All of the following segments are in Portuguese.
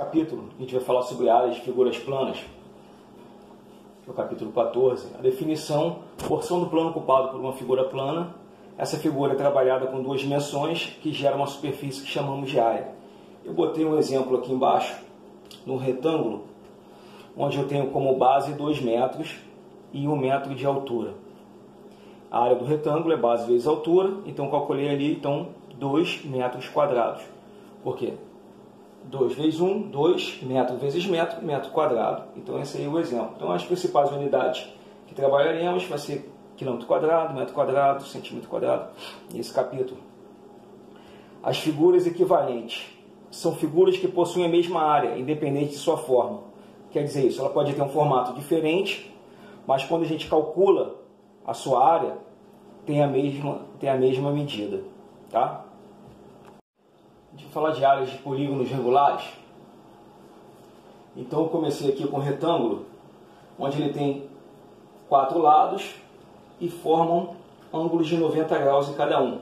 capítulo a gente vai falar sobre áreas de figuras planas, no capítulo 14, a definição, porção do plano ocupado por uma figura plana. Essa figura é trabalhada com duas dimensões que gera uma superfície que chamamos de área. Eu botei um exemplo aqui embaixo, no retângulo, onde eu tenho como base 2 metros e 1 metro de altura. A área do retângulo é base vezes altura, então calculei ali 2 metros quadrados. Por quê? 2 vezes 1, 2, metro vezes metro, metro quadrado. Então esse aí é o exemplo. Então as principais unidades que trabalharemos vai ser quilômetro quadrado, metro quadrado, centímetro quadrado, nesse capítulo. As figuras equivalentes são figuras que possuem a mesma área, independente de sua forma. Quer dizer isso, ela pode ter um formato diferente, mas quando a gente calcula a sua área, tem a mesma medida. Tá? A gente vai falar de áreas de polígonos regulares. Então eu comecei aqui com um retângulo, onde ele tem 4 lados e formam ângulos de 90 graus em cada um.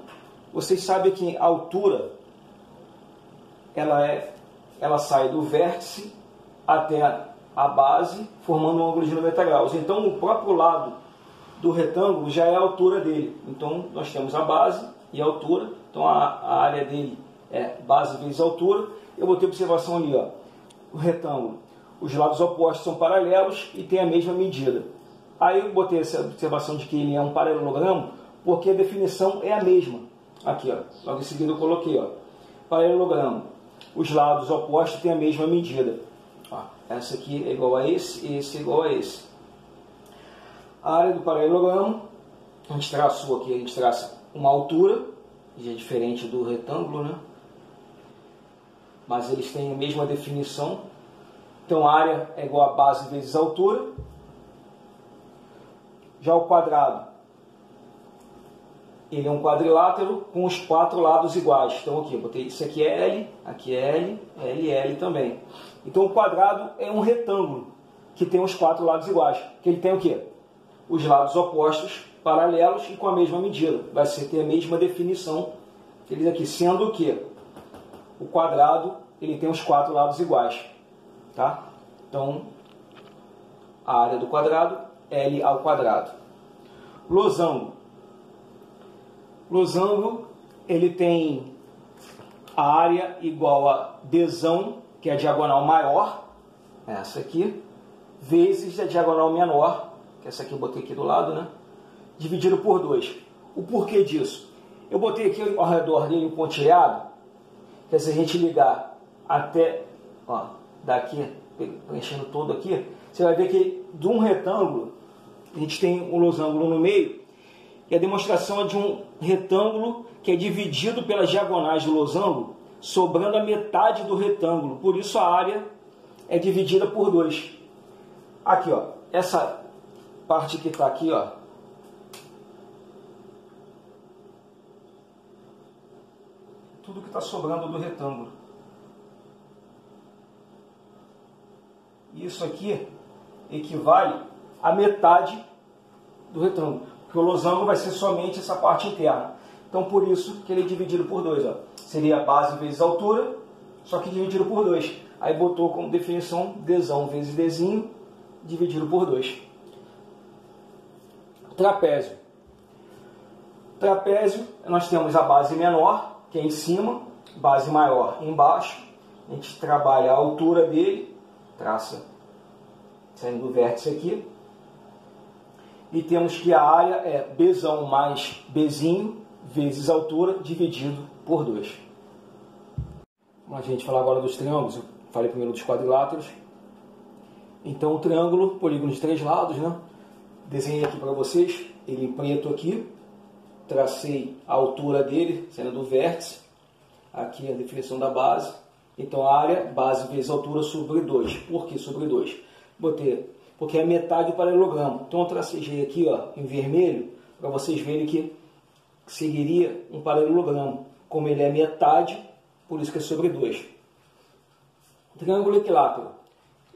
Vocês sabem que a altura ela sai do vértice até a base, formando um ângulo de 90 graus. Então o próprio lado do retângulo já é a altura dele. Então nós temos a base e a altura. Então a área dele é base vezes altura. Eu botei observação ali, ó, o retângulo. Os lados opostos são paralelos e têm a mesma medida. Aí eu botei essa observação de que ele é um paralelogramo, porque a definição é a mesma. Aqui, ó, logo em seguida eu coloquei, ó, paralelogramo. Os lados opostos têm a mesma medida. Ó, essa aqui é igual a esse é igual a esse. A área do paralelogramo, a gente traçou aqui, a gente traça uma altura, que é diferente do retângulo, né? Mas eles têm a mesma definição. Então a área é igual a base vezes a altura. Já o quadrado, ele é um quadrilátero com os 4 lados iguais. Então aqui, eu botei isso aqui é L, aqui é L, L, L também. Então o quadrado é um retângulo que tem os 4 lados iguais. Que ele tem o quê? Os lados opostos, paralelos e com a mesma medida. Vai ter a mesma definição. Eles aqui, sendo que o quadrado ele tem os 4 lados iguais. Tá? Então, a área do quadrado, L ao quadrado. Losango. Losango, ele tem a área igual a Dzão, que é a diagonal maior, essa aqui, vezes a diagonal menor, que essa aqui eu botei aqui do lado, né? Dividido por 2. O porquê disso? Eu botei aqui ao redor dele um pontilhado, que se a gente ligar até, ó, daqui, preenchendo todo aqui, você vai ver que de um retângulo, a gente tem um losango no meio, e a demonstração é de um retângulo que é dividido pelas diagonais do losango, sobrando a metade do retângulo. Por isso a área é dividida por 2. Aqui, ó, essa parte que está aqui, ó, tudo que está sobrando do retângulo. Isso aqui equivale a metade do retângulo, porque o losango vai ser somente essa parte interna. Então, por isso que ele é dividido por 2. Ó. Seria a base vezes a altura, só que dividido por 2. Aí botou como definição Dzão vezes Dzinho, dividido por 2. Trapézio. Trapézio, nós temos a base menor, que é em cima, base maior embaixo. A gente trabalha a altura dele, traça saindo do vértice aqui. E temos que a área é Bzão mais Bzinho vezes a altura dividido por 2. Vamos a gente falar agora dos triângulos. Eu falei primeiro dos quadriláteros. Então o triângulo, polígono de 3 lados, né? Desenhei aqui para vocês, ele em preto aqui. Tracei a altura dele, saindo do vértice. Aqui a definição da base. Então a área, base vezes altura sobre 2. Por que sobre 2? Botei, porque é metade do paralelogramo. Então eu tracejei aqui, ó, em vermelho, para vocês verem que seguiria um paralelogramo. Como ele é metade, por isso que é sobre 2. Triângulo equilátero.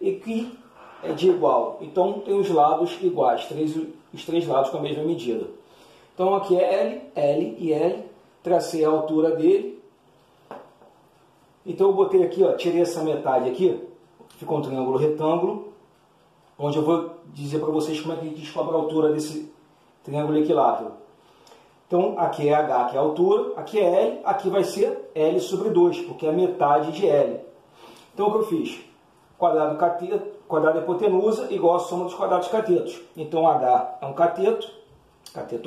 Equi é de igual. Então tem os lados iguais, os 3 lados com a mesma medida. Então aqui é L, L e L. Tracei a altura dele. Então eu botei aqui, ó, tirei essa metade aqui, ficou um triângulo retângulo, onde eu vou dizer para vocês como é que a gente descobre a altura desse triângulo equilátero. Então aqui é H, que é a altura, aqui é L, aqui vai ser L sobre 2, porque é a metade de L. Então o que eu fiz? Quadrado cateto, quadrado hipotenusa igual a soma dos quadrados catetos. Então H é um cateto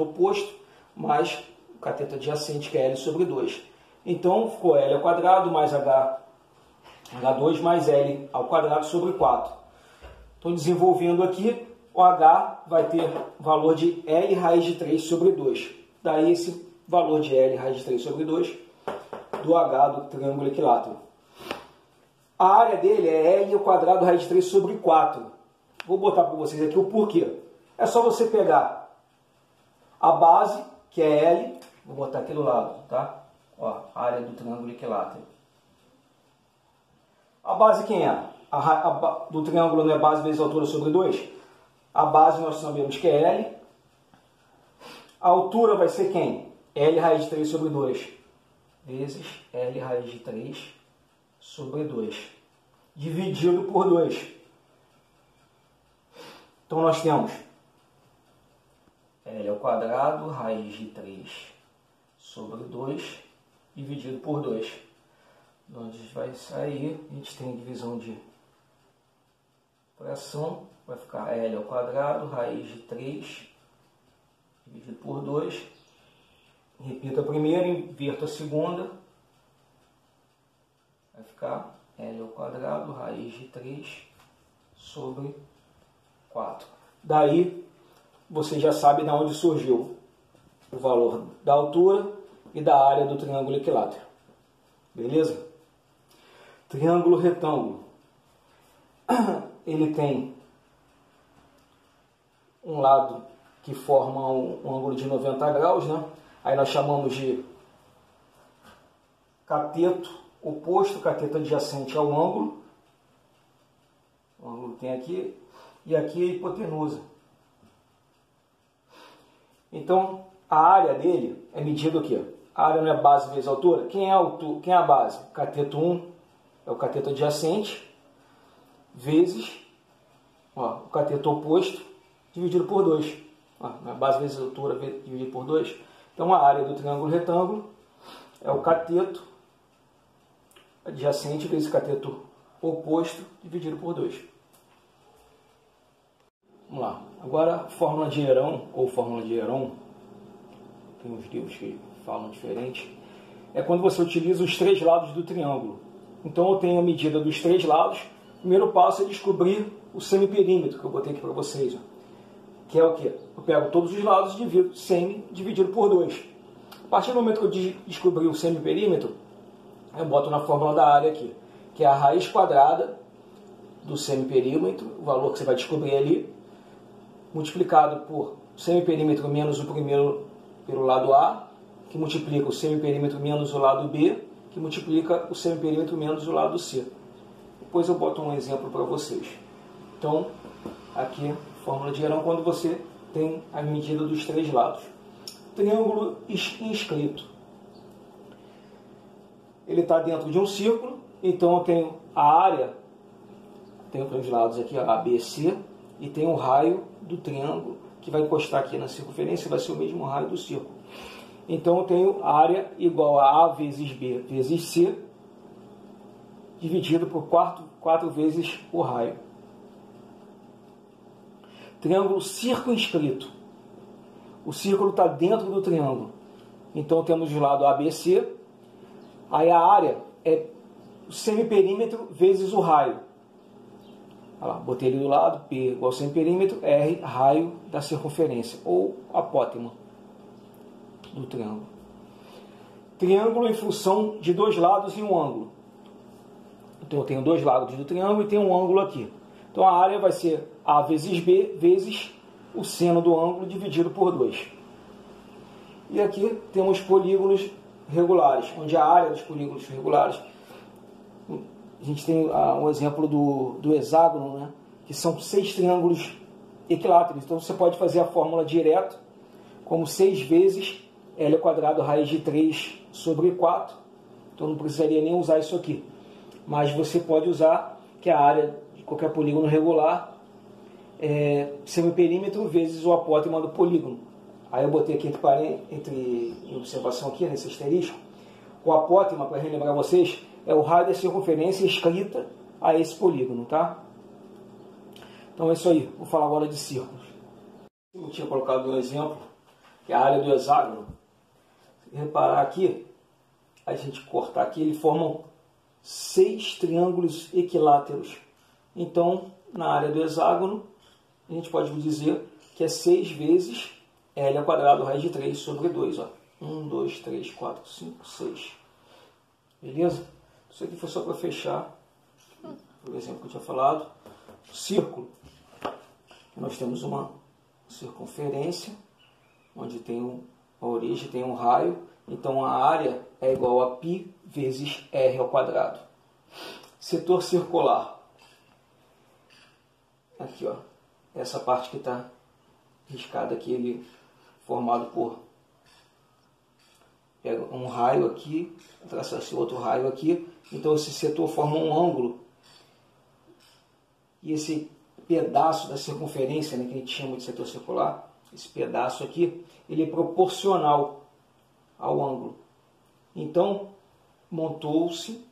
oposto, mais o cateto adjacente, que é L sobre 2. Então ficou L ao quadrado mais H2 mais L ao quadrado sobre 4. Estou desenvolvendo aqui, o H vai ter valor de L raiz de 3 sobre 2. Daí esse valor de L raiz de 3 sobre 2 do H do triângulo equilátero. A área dele é L ao quadrado raiz de 3 sobre 4. Vou botar para vocês aqui o porquê. É só você pegar a base, que é L, vou botar aqui do lado, tá? Ó, a área do triângulo equilátero. A base quem é? Do triângulo não é base vezes altura sobre 2? A base nós sabemos que é L. A altura vai ser quem? L raiz de 3 sobre 2 vezes L raiz de 3 sobre 2, dividido por 2. Então nós temos L ao quadrado raiz de 3 sobre 2, dividido por 2. Onde vai sair, a gente tem divisão de fração, vai ficar L ao quadrado raiz de 3 dividido por 2. Repito a primeira, inverto a segunda. Vai ficar L ao quadrado raiz de 3 sobre 4. Daí, você já sabe de onde surgiu o valor da altura e da área do triângulo equilátero. Beleza? Triângulo retângulo. Ele tem um lado que forma um ângulo de 90 graus, né? Aí nós chamamos de cateto oposto, cateto adjacente ao ângulo. O ângulo tem aqui, e aqui é a hipotenusa. Então, a área dele é medida o quê? A área não é base vezes altura? Quem é a base? Cateto 1 é o cateto adjacente, vezes o cateto oposto, dividido por 2. A base vezes altura dividido por 2. Então, a área do triângulo retângulo é o cateto adjacente vezes cateto oposto, dividido por 2. Vamos lá. Agora, fórmula de Heron, ou fórmula de Heron, tem uns livros que falam diferente, é quando você utiliza os 3 lados do triângulo. Então, eu tenho a medida dos 3 lados. O primeiro passo é descobrir o semiperímetro, que eu botei aqui para vocês. Que é o quê? Eu pego todos os lados e divido semi dividido por 2. A partir do momento que eu descobri o semiperímetro, eu boto na fórmula da área aqui, que é a raiz quadrada do semiperímetro, o valor que você vai descobrir ali, multiplicado por semiperímetro menos o primeiro pelo lado A, que multiplica o semiperímetro menos o lado B, que multiplica o semiperímetro menos o lado C. Depois eu boto um exemplo para vocês. Então, aqui, fórmula de Heron, quando você tem a medida dos 3 lados. Triângulo inscrito. Ele está dentro de um círculo, então eu tenho a área, tenho os lados aqui, A, B, C, e tem o raio do triângulo, que vai encostar aqui na circunferência, vai ser o mesmo raio do círculo. Então eu tenho a área igual a A vezes B vezes C, dividido por 4 vezes o raio. Triângulo circunscrito. O círculo está dentro do triângulo. Então temos o lado ABC. Aí a área é o semiperímetro vezes o raio. Olha lá, botei ele do lado, P igual ao semiperímetro, R, raio da circunferência, ou apótema do triângulo. Triângulo em função de 2 lados e um ângulo. Então eu tenho 2 lados do triângulo e tenho um ângulo aqui. Então a área vai ser A vezes B vezes o seno do ângulo dividido por 2. E aqui temos polígonos regulares, onde a área dos polígonos regulares, a gente tem um exemplo do hexágono, né? Que são 6 triângulos equiláteros. Então você pode fazer a fórmula direto, como 6 vezes L ao quadrado raiz de 3 sobre 4, Então não precisaria nem usar isso aqui. Mas você pode usar que a área de qualquer polígono regular é semiperímetro vezes o apótema do polígono. Aí eu botei aqui em observação aqui, nesse asterisco, o apótema, para relembrar vocês, é o raio da circunferência escrita a esse polígono, tá? Então é isso aí. Vou falar agora de círculos. Eu tinha colocado um exemplo, que é a área do hexágono. Se reparar aqui, a gente cortar aqui, ele forma 6 triângulos equiláteros. Então, na área do hexágono, a gente pode dizer que é 6 vezes L ao quadrado raiz de 3 sobre 2. Ó. 1, 2, 3, 4, 5, 6. Beleza? Isso aqui foi só para fechar o exemplo que eu tinha falado. Círculo. Nós temos uma circunferência, onde tem a origem, tem um raio. Então a área é igual a π vezes r ao quadrado. Setor circular. Aqui, ó. Essa parte que está riscada aqui, ele formado por... Pega um raio aqui, traça esse outro raio aqui. Então esse setor forma um ângulo. E esse pedaço da circunferência, né, que a gente chama de setor circular, esse pedaço aqui, ele é proporcional ao ângulo. Então, montou-se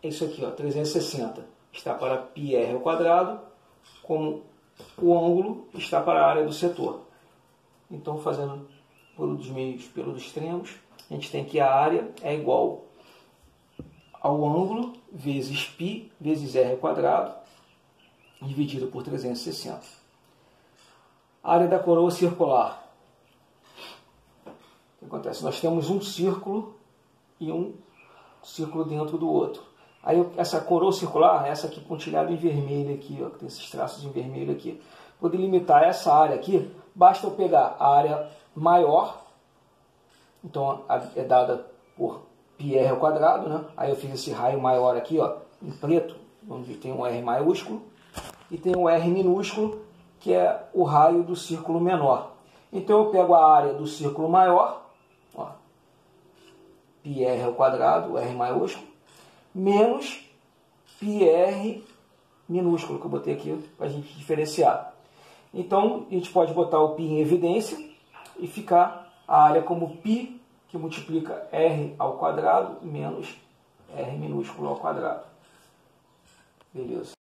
isso aqui, ó, 360. Está para πr ao quadrado, como o ângulo está para a área do setor. Então, fazendo pelos meios, pelos extremos, a gente tem que a área é igual ao ângulo vezes π vezes r ao quadrado, dividido por 360. A área da coroa circular. O que acontece? Nós temos um círculo e um círculo dentro do outro. Aí essa coroa circular, essa aqui pontilhada em vermelho aqui, ó, que tem esses traços em vermelho aqui. Para delimitar essa área aqui, basta eu pegar a área maior, então é dada por πr ao quadrado, né? Aí eu fiz esse raio maior aqui, ó, em preto, onde tem um R maiúsculo, e tem um R minúsculo, que é o raio do círculo menor. Então eu pego a área do círculo maior, ó, πr ao quadrado, R maiúsculo, menos πr minúsculo, que eu botei aqui para a gente diferenciar. Então a gente pode botar o π em evidência e ficar a área como π, que multiplica R ao quadrado, menos R minúsculo ao quadrado. Beleza.